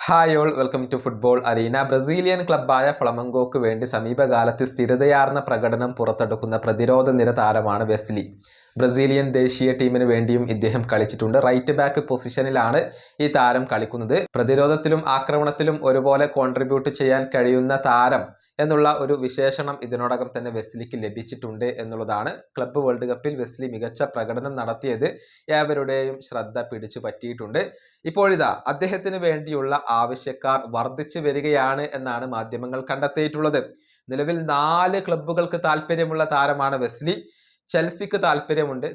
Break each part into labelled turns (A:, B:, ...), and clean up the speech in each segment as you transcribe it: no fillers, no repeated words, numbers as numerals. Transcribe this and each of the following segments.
A: Hi all welcome to football arena. Brazilian ക്ലബ്ബായ ഫ്ലമംഗോക്ക് വേണ്ടി സമീപകാലത്ത് സ്ഥിരതയാർന്ന പ്രകടനം പുറത്തെടുക്കുന്ന പ്രതിരോധ നിര താരമാണ് വെസ്ലി. ബ്രസീലിയൻ ദേശീയ ടീമിന് വേണ്ടിയും ഇദ്ദേഹം കളിച്ചിട്ടുണ്ട്. റൈറ്റ് ബാക്ക് പൊസിഷനിലാണ് ഈ താരം കളിക്കുന്നത്. പ്രതിരോധത്തിലും ആക്രമണത്തിലും ഒരുപോലെ കോൺട്രിബ്യൂട്ട് ചെയ്യാൻ കഴിയുന്ന താരം എന്നുള്ള ഒരു വിശേഷണം ഇതിനോടകം തന്നെ വെസ്ലിക്ക് ലഭിച്ചിട്ടുണ്ട് എന്നുള്ളതാണ്. ക്ലബ്ബ് വേൾഡ് കപ്പിൽ വെസ്ലി മികച്ച പ്രകടനം നടത്തിയത് ഏവരുടെയും ശ്രദ്ധ പിടിച്ചു പറ്റിയിട്ടുണ്ട്. ഇപ്പോഴിതാ അദ്ദേഹത്തിന് വേണ്ടിയുള്ള ആവശ്യക്കാർ വർദ്ധിച്ചു വരികയാണ് എന്നാണ് മാധ്യമങ്ങൾ കണ്ടെത്തിയിട്ടുള്ളത്. നിലവിൽ 4 ക്ലബ്ബുകൾക്ക് താല്പര്യമുള്ള താരമാണ് വെസ്ലി. ചെൽസിക്ക് താല്പര്യമുണ്ട്.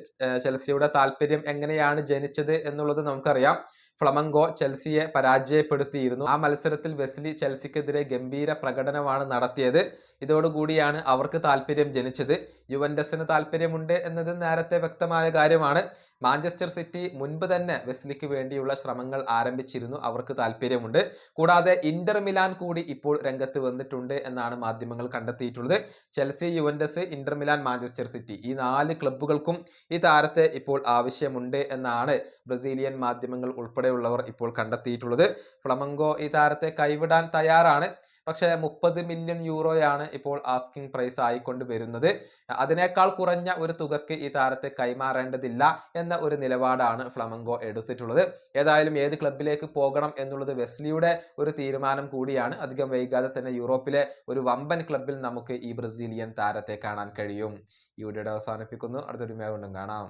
A: ചെൽസിയുടെ താല്പര്യം എങ്ങനെയാണ് ജനിച്ചത് എന്നുള്ളത് നമുക്കറിയാം. ഫ്ലമംഗോ ചെൽസിയെ പരാജയപ്പെടുത്തിയിരുന്നു. ആ മത്സരത്തിൽ വെസ്ലി ചെൽസിക്കെതിരെ ഗംഭീര പ്രകടനമാണ് നടത്തിയത്. ഇതോടുകൂടിയാണ് അവർക്ക് താല്പര്യം ജനിച്ചത്. യുവന്റസിന് താല്പര്യമുണ്ട് എന്നത് നേരത്തെ വ്യക്തമായ കാര്യമാണ്. മാഞ്ചസ്റ്റർ സിറ്റി മുൻപ് തന്നെ വെസ്ലിക്ക് വേണ്ടിയുള്ള ശ്രമങ്ങൾ ആരംഭിച്ചിരുന്നു. അവർക്ക് താല്പര്യമുണ്ട്. കൂടാതെ ഇന്റർ മിലാൻ കൂടി ഇപ്പോൾ രംഗത്ത് വന്നിട്ടുണ്ട് എന്നാണ് മാധ്യമങ്ങൾ കണ്ടെത്തിയിട്ടുള്ളത്. Chelsea, Juventus, Inter Milan, Manchester city ഈ 4 ക്ലബ്ബുകൾക്കും ഈ താരത്തെ ഇപ്പോൾ ആവശ്യമുണ്ട് എന്നാണ് ബ്രസീലിയൻ മാധ്യമങ്ങൾ ഉൾപ്പെടെയുള്ളവർ ഇപ്പോൾ കണ്ടെത്തിയിട്ടുള്ളത്. ഫ്ലമംഗോ ഈ താരത്തെ കൈവിടാൻ തയ്യാറാണ്. പക്ഷേ 30 മില്യൺ യൂറോയാണ് ഇപ്പോൾ ആസ്കിംഗ് പ്രൈസ് ആയിക്കൊണ്ട് വരുന്നത്. അതിനേക്കാൾ കുറഞ്ഞ ഒരു തുകയ്ക്ക് ഈ താരത്തെ കൈമാറേണ്ടതില്ല എന്ന ഒരു നിലപാടാണ് ഫ്ലമംഗോ എടുത്തിട്ടുള്ളത്. ഏതായാലും ഏത് ക്ലബിലേക്ക് പോകണം എന്നുള്ളത് വെസ്ലിയുടെ ഒരു തീരുമാനം കൂടിയാണ്. അധികം വൈകാതെ തന്നെ യൂറോപ്പിലെ ഒരു വമ്പൻ ക്ലബിൽ നമുക്ക് ഈ ബ്രസീലിയൻ താരത്തെ കാണാൻ കഴിയും. ഈ വീഡിയോയുടെ അവസാനിപ്പിക്കുന്നു. അടുത്തൊരു വീണ്ടും കാണാം.